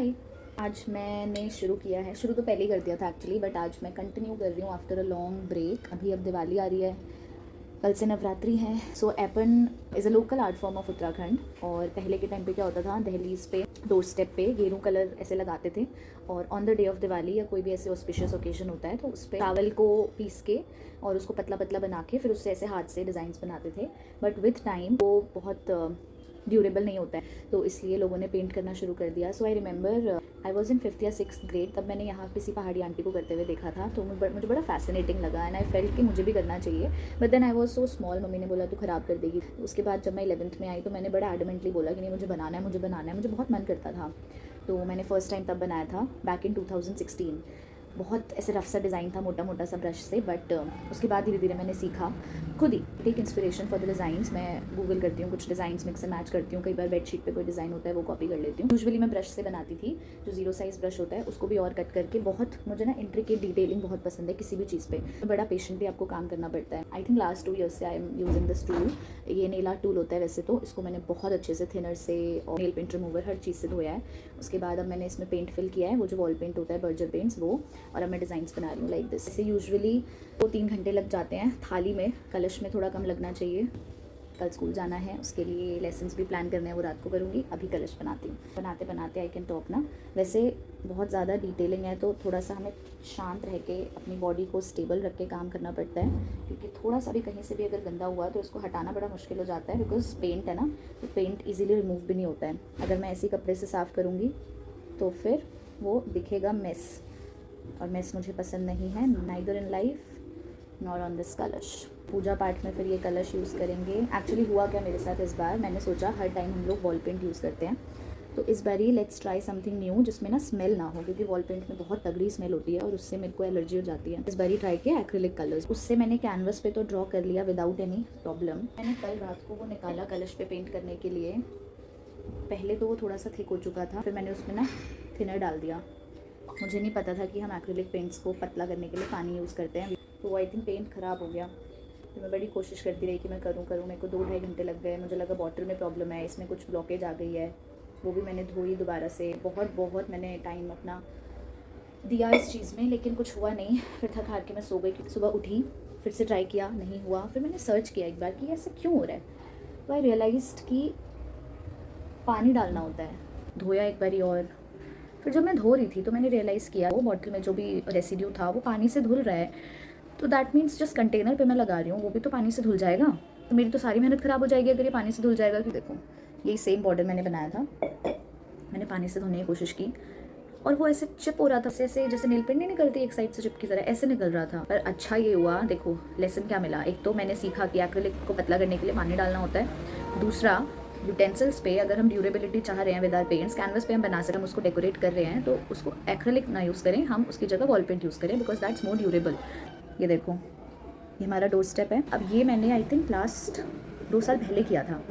हाय। आज मैंने शुरू किया है, शुरू तो पहले ही कर दिया था एक्चुअली, बट आज मैं कंटिन्यू कर रही हूँ आफ्टर अ लॉन्ग ब्रेक। अभी अब दिवाली आ रही है, कल से नवरात्रि है। So Aipan is a local art form of Uttarakhand. और पहले के टाइम पे क्या होता था, दहलीज पे डोर स्टेप पे गेरू कलर ऐसे लगाते थे, और on the day of Diwali या कोई भी ऐसे ऑस्पिशियस ओकेजन होता है तो उस पर चावल को पीस के और उसको पतला पतला बना के फिर उससे ऐसे हाथ से डिज़ाइंस बनाते थे। बट विथ टाइम वो बहुत ड्यूरेबल नहीं होता है, तो इसलिए लोगों ने पेंट करना शुरू कर दिया। सो I remember I was in 5th या 6th ग्रेड, तब मैंने यहाँ किसी पहाड़ी आंटी को करते हुए देखा था, तो मुझे बड़ा फैसिनेटिंग लगा एंड आई फेल्ट कि मुझे भी करना चाहिए। But then I was so small, mummy ने बोला तू ख़राब कर देगी। उसके बाद जब मैं 11th में आई तो मैंने बड़ा एडमेंटली बोला कि नहीं, मुझे बनाना है, मुझे बनाना है, मुझे बहुत मन करता था। तो मैंने फ़र्स्ट टाइम तब बनाया था बैक इन 2016। बहुत ऐसे रफ सा डिज़ाइन था, मोटा मोटा सा ब्रश से। बट उसके बाद धीरे धीरे मैंने सीखा खुद ही। Take inspiration for the designs. मैं गूगल करती हूँ, कुछ डिज़ाइंस मिक्स एंड मैच करती हूँ। कई बार बेडशीट पे कोई डिज़ाइन होता है वो कॉपी कर लेती हूँ। यूजुअली मैं ब्रश से बनाती थी, जो 0 साइज़ ब्रश होता है उसको भी और कट करके। बहुत मुझे ना इंट्रिकेट डिटेलिंग बहुत पसंद है किसी भी चीज़ पे, तो बड़ा पेशेंटली आपको काम करना पड़ता है। आई थिंक लास्ट 2 ईयर्स से I am using this tool. ये नेल आर्ट टूल होता है वैसे तो, इसको मैंने बहुत अच्छे से थिनर से और नेल पेंट रिमूवर हर चीज़ से धोया है। उसके बाद अब मैंने इसमें पेंट फिल किया है, वो जो वॉल पेंट होता है बर्जर पेंट्स वो, और अब मैं डिज़ाइंस बना रही हूँ लाइक दिस। इसे यूजुअली 2-3 घंटे लग जाते हैं। थाली में, कलश में थोड़ा कम लगना चाहिए। कल स्कूल जाना है, उसके लिए लेसन्स भी प्लान करने हैं, वो रात को करूँगी। अभी कलश बनाती हूँ। बनाते बनाते आई कैन टॉक ना। वैसे बहुत ज़्यादा डिटेलिंग है तो थोड़ा सा हमें शांत रह के अपनी बॉडी को स्टेबल रख के काम करना पड़ता है, क्योंकि थोड़ा सा भी कहीं से भी अगर गंदा हुआ तो इसको हटाना बड़ा मुश्किल हो जाता है। बिकॉज पेंट है ना, तो पेंट ईजिली रिमूव भी नहीं होता है। अगर मैं ऐसे कपड़े से साफ़ करूँगी तो फिर वो दिखेगा मेस, और मेस मुझे पसंद नहीं है, neither in life nor on this कलश। पूजा पाठ में फिर ये कलश यूज़ करेंगे। एक्चुअली हुआ क्या मेरे साथ इस बार, मैंने सोचा हर टाइम हम लोग वॉल पेंट यूज़ करते हैं, तो इस बार ही लेट्स ट्राई समथिंग न्यू जिसमें ना स्मेल ना हो, क्योंकि वॉल पेंट में बहुत तगड़ी स्मेल होती है और उससे मेरे को एलर्जी हो जाती है। इस बार ही ट्राई किया एक्रिलिक कलर्स। उससे मैंने कैनवस पे तो ड्रॉ कर लिया विदाउट एनी प्रॉब्लम। मैंने कल रात को वो निकाला कलश पे पेंट करने के लिए। पहले तो वो थोड़ा सा थिक हो चुका था, फिर मैंने उसमें ना थिनर डाल दिया। मुझे नहीं पता था कि हम एक्रिलिक पेंट्स को पतला करने के लिए पानी यूज़ करते हैं, तो आई थिंक पेंट ख़राब हो गया। तो मैं बड़ी कोशिश करती रही कि मैं करूँ। मेरे को 2-2.5 घंटे लग गए। मुझे लगा बॉटल में प्रॉब्लम है, इसमें कुछ ब्लॉकेज आ गई है। वो भी मैंने धोई दोबारा से। बहुत मैंने टाइम अपना दिया इस चीज़ में, लेकिन कुछ हुआ नहीं। फिर थक हार के मैं सो गई। सुबह उठी, फिर से ट्राई किया, नहीं हुआ। फिर मैंने सर्च किया एक बार कि ऐसा क्यों हो रहा है, तो आई रियलाइज्ड कि पानी डालना होता है। धोया एक बारी और फिर जब मैं धो रही थी तो मैंने रियलाइज़ किया वो बॉटल में जो भी रेसिड्यू था वो पानी से धुल रहा है। तो दैट मीन्स जिस कंटेनर पे मैं लगा रही हूँ वो भी तो पानी से धुल जाएगा, तो मेरी तो सारी मेहनत ख़राब हो जाएगी अगर ये पानी से धुल जाएगा। कि देखो, यही सेम बॉर्डर मैंने बनाया था, मैंने पानी से धोने की कोशिश की और वो ऐसे चिप हो रहा था, ऐसे जैसे नेल पेंट नहीं निकलती एक साइड से चिप की तरह, ऐसे निकल रहा था। पर अच्छा ये हुआ, देखो लेसन क्या मिला। एक तो मैंने सीखा कि एक्रिलिक को पतला करने के लिए पानी डालना होता है। दूसरा, यूटेंसिल्स पे अगर हम ड्यूरेबिलिटी चाह रहे हैं विद आवर पेंट्स, कैनवस पे हम बना सकते हैं, हम उसको डेकोरेट कर रहे हैं तो उसको एक्रिलिक ना यूज़ करें, हम उसकी जगह वॉल पेंट यूज़ करें, बिकॉज दैट्स मोर ड्यूरेबल। ये देखो, ये हमारा डोर स्टेप है। अब ये मैंने आई थिंक लास्ट 2 साल पहले किया था,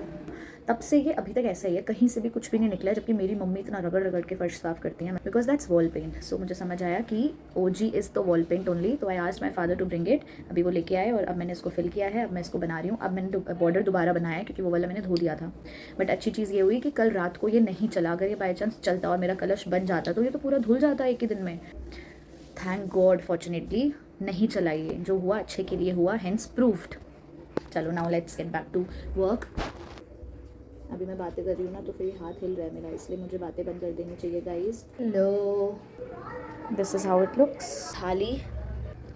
तब से ये अभी तक ऐसा ही है, कहीं से भी कुछ भी नहीं निकला। जबकि मेरी मम्मी इतना रगड़ रगड़ के फर्श साफ़ करती हैं, because that's wall paint. So मुझे समझ आया कि OG is the wall paint only. तो I asked my father to bring it. अभी वो लेके आए और अब मैंने इसको फिल किया है। अब मैं इसको बना रही हूँ। अब मैंने बॉर्डर दोबारा बनाया है क्योंकि वो वाला मैंने धो दिया था। बट अच्छी चीज़ ये हुई कि कल रात को ये नहीं चला। अगर ये बाई चांस चलता और मेरा कलश बन जाता तो ये तो पूरा धुल जाता एक ही दिन में। थैंक गॉड फॉर्चुनेटली नहीं चला। ये जो हुआ अच्छे के लिए हुआ, हेंस प्रूव्ड। चलो now let's get back to work. अभी मैं बातें कर रही हूँ ना तो फिर ये हाथ हिल रहा है मेरा, इसलिए मुझे बातें बंद कर देनी चाहिए guys. Hello, this is how it looks. थाली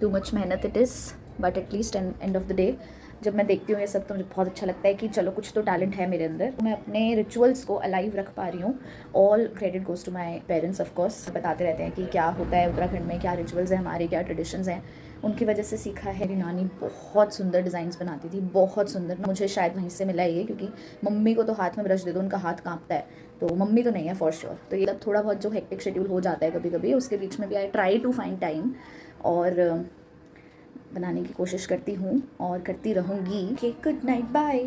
टू मच मेहनत it is, but at least end of the day जब मैं देखती हूँ ये सब तो मुझे बहुत अच्छा लगता है कि चलो कुछ तो टैलेंट है मेरे अंदर। मैं अपने रिचुअल्स को अलाइव रख पा रही हूँ। All credit goes to my parents of course. बताते रहते हैं कि क्या होता है उत्तराखंड में, क्या रिचुअल्स हैं हमारे, क्या ट्रेडिशंस हैं, उनकी वजह से सीखा है। मेरी नानी बहुत सुंदर डिज़ाइंस बनाती थी, बहुत सुंदर। मुझे शायद वहीं से मिला ये, क्योंकि मम्मी को तो हाथ में ब्रश दे दो उनका हाथ कांपता है, तो मम्मी तो नहीं है फॉर श्योर। तो ये थोड़ा बहुत जो हेक्टिक शेड्यूल हो जाता है कभी कभी, उसके बीच में भी I try to find time और बनाने की कोशिश करती हूँ और करती रहूँगी। Good night, bye.